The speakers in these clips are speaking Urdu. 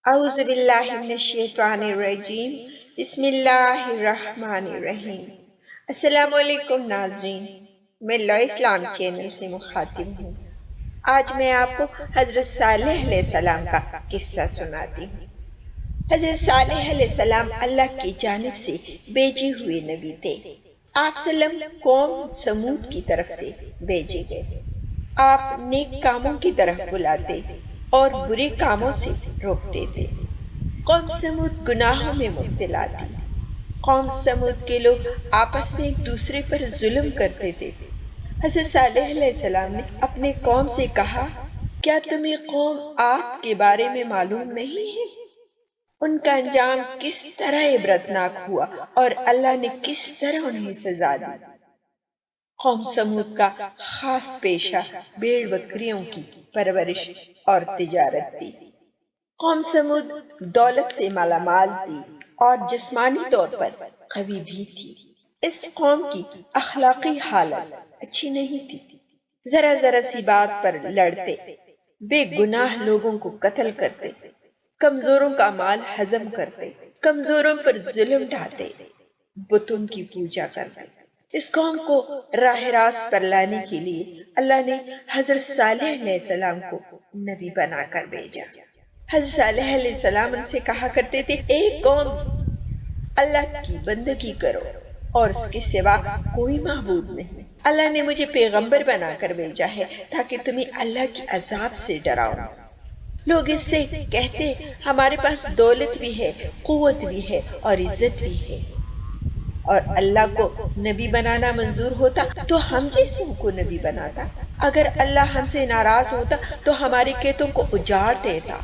اعوذ باللہ من الشیطان الرجیم بسم اللہ الرحمن الرحیم۔ السلام علیکم ناظرین، میں لا اسلام چینل سے مخاطب ہوں۔ آج میں آپ کو حضرت صالح علیہ السلام کا قصہ سناتی ہوں۔ حضرت صالح علیہ السلام اللہ کی جانب سے بھیجے ہوئے نبی تھے۔ آپ سلم قوم سمود کی طرف سے بھیجے گئے۔ آپ نیک کاموں کی طرف بلاتے اور برے کاموں سے روکتے تھے۔ قوم سمود گناہوں میں مبتلا تھی۔ قوم سمود کے لوگ آپس میں ایک دوسرے پر ظلم کرتے تھے۔ حضرت صالح علیہ السلام نے اپنے قوم سے کہا، کیا تمہیں قوم عاد کے بارے میں معلوم نہیں ہے؟ ان کا انجام کس طرح عبرتناک ہوا اور اللہ نے کس طرح انہیں سزا دی۔ قوم سمود کا خاص پیشہ بھیڑ بکریوں کی پرورش اور تجارت تھی۔ قوم سمود دولت سے مالا مال تھی اور جسمانی طور پر قوی بھی تھی۔ اس قوم کی اخلاقی حالت اچھی نہیں تھی۔ ذرا ذرا سی بات پر لڑتے، بے گناہ لوگوں کو قتل کرتے، کمزوروں کا مال ہضم کرتے، کمزوروں پر ظلم ڈھاتے، بتوں کی پوجا کرتے۔ اس قوم کو راہ راست پر لانے کے لیے اللہ نے حضرت صالح علیہ السلام کو نبی بنا کر بھیجا۔ حضرت صالح علیہ السلام ان سے کہا کرتے تھے، اے قوم، اللہ کی بندگی کرو اور اس کے سوا کوئی معبود نہیں۔ اللہ نے مجھے پیغمبر بنا کر بھیجا ہے تاکہ تمہیں اللہ کے عذاب سے ڈراؤں۔ لوگ اس سے کہتے، ہمارے پاس دولت بھی ہے، قوت بھی ہے اور عزت بھی ہے، اور اللہ کو نبی بنانا منظور ہوتا تو ہم جیسوں کو نبی بناتا۔ اگر اللہ ہم سے ناراض ہوتا تو ہمارے کھیتوں کو اجاڑ دیتا،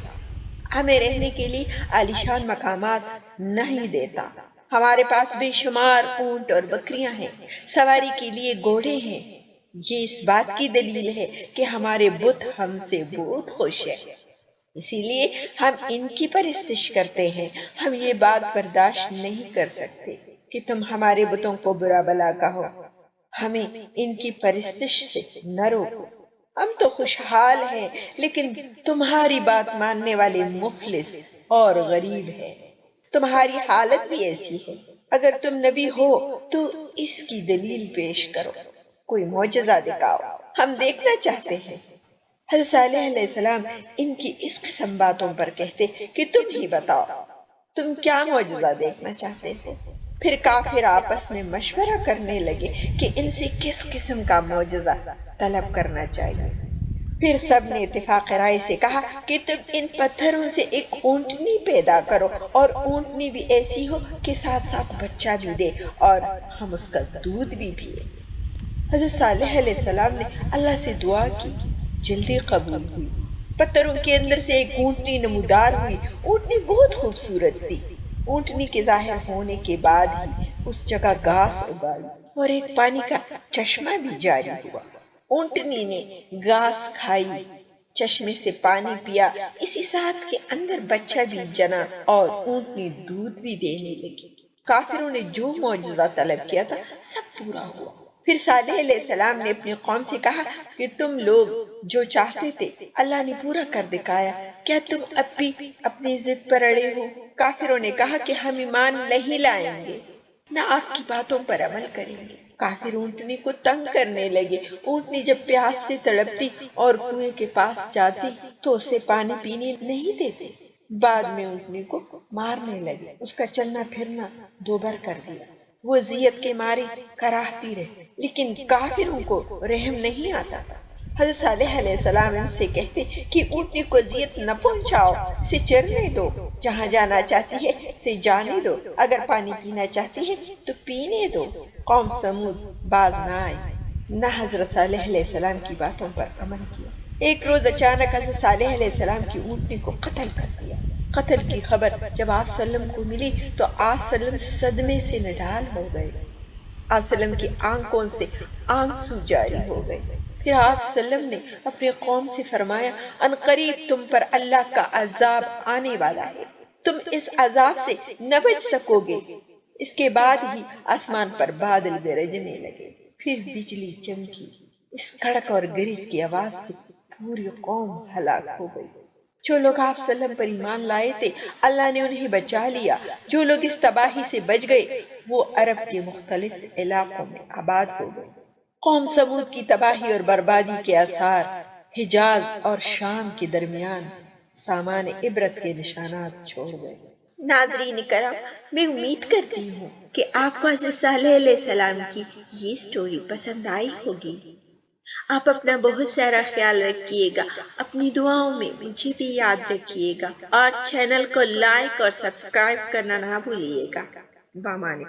ہمیں رہنے کے لیے عالیشان مقامات نہیں دیتا۔ ہمارے پاس بے شمار اونٹ اور بکریاں ہیں، سواری کے لیے گھوڑے ہیں۔ یہ اس بات کی دلیل ہے کہ ہمارے بت ہم سے بہت خوش ہیں، اسی لیے ہم ان کی پرستش کرتے ہیں۔ ہم یہ بات برداشت نہیں کر سکتے کہ تم ہمارے بتوں کو برا بلا کہو۔ ہمیں ان کی پرستش سے نہ روکو۔ ہم تو خوشحال ہیں، لیکن تمہاری بات ماننے والے مفلس اور غریب ہیں۔ تمہاری حالت بھی ایسی ہے۔ اگر تم نبی ہو تو اس کی دلیل پیش کرو، کوئی معجزہ دکھاؤ، ہم دیکھنا چاہتے ہیں۔ حضرت صالح علیہ السلام ان کی اس قسم باتوں پر کہتے کہ تم ہی بتاؤ، تم کیا معجزہ دیکھنا چاہتے ہو؟ پھر کافر آپس میں مشورہ کرنے لگے کہ ان سے کس قسم کا معجزہ طلب کرنا چاہیے۔ پھر سب نے اتفاق رائے سے کہا کہ تم ان پتھروں سے ایک اونٹنی پیدا کرو، اور اونٹنی بھی ایسی ہو کہ ساتھ ساتھ بچہ بھی دے اور ہم اس کا دودھ بھی پیے۔ حضرت صالح علیہ السلام نے اللہ سے دعا کی، جلدی قبول ہوئی۔ پتھروں کے اندر سے ایک اونٹنی نمودار ہوئی۔ اونٹنی بہت خوبصورت تھی۔ اونٹنی کے ظاہر ہونے کے بعد ہی اس جگہ گھاس اگائی اور ایک پانی کا چشمہ بھی جاری ہوا۔ اونٹنی نے گھاس کھائی، چشمے سے پانی پیا، اسی ساتھ کے اندر بچہ بھی جنا اور اونٹنی دودھ بھی دینے لگی۔ کافروں نے جو معجزہ طلب کیا تھا سب پورا ہوا۔ پھر صالح علیہ السلام نے اپنی قوم سے کہا کہ تم لوگ جو چاہتے تھے اللہ نے پورا کر دکھایا، کیا تم اب بھی اپنی ضد پر اڑے ہو؟ کافروں نے کہا کہ ہم ایمان نہیں لائیں گے، نہ آپ کی باتوں پر عمل کریں گے۔ کافر اونٹنی کو تنگ کرنے لگے۔ اونٹنی جب پیاس سے تڑپتی اور کنویں کے پاس جاتی تو اسے پانی پینے نہیں دیتے۔ بعد میں اونٹنی کو مارنے لگے، اس کا چلنا پھرنا دوبر کر دیا۔ وہ اذیت کے مارے کراہتی رہی، لیکن کافروں کو رحم نہیں آتا تھا۔ حضرت صالح علیہ السلام ان سے کہتے کہ اونٹنی کو اذیت نہ پہنچاؤ، اسے چرنے دو، جہاں جانا چاہتی ہے اسے جانے دو، اگر پانی پینا چاہتی ہے تو پینے دو۔ قوم سمود باز نہ آئی، نہ حضرت صالح علیہ السلام کی باتوں پر عمل کیا۔ ایک روز اچانک حضرت صالح علیہ السلام کی اونٹنی کو قتل کر دیا۔ قتل کی خبر جب آپ صلی اللہ علیہ وسلم کو ملی تو آپ صلی اللہ علیہ وسلم صدمے سے نڈال ہو گئے۔ آپ صلی اللہ علیہ وسلم کی آنکھوں سے آنسو جاری ہو گئے۔ پھر آپ صلی اللہ علیہ وسلم نے اپنی قوم سے فرمایا، ان قریب تم پر اللہ کا عذاب آنے والا ہے، تم اس عذاب سے نہ بچ سکو گے۔ اس کے بعد ہی آسمان پر بادل گرجنے لگے، پھر بجلی چمکی۔ اس کڑک اور گرج کی آواز سے پوری قوم ہلاک ہو گئی۔ جو لوگ آپ صلی اللہ علیہ وسلم پر ایمان لائے تھے اللہ نے انہیں بچا لیا، جو لوگ اس تباہی سے بچ گئے وہ عرب کے مختلف علاقوں میں آباد ہو گئے۔ قوم سمود کی تباہی اور بربادی کے آثار حجاز اور شام کے درمیان سامان عبرت کے نشانات چھوڑ گئے۔ ناظرین کرام، میں امید کرتی ہوں کہ آپ کو حضرت صالح علیہ السلام کی یہ سٹوری پسند آئی ہوگی۔ آپ اپنا بہت سارا خیال رکھیے گا، اپنی دعاؤں میں مجھے بھی یاد رکھیے گا اور چینل کو لائک اور سبسکرائب کرنا نہ بھولیے گا۔ بامعنی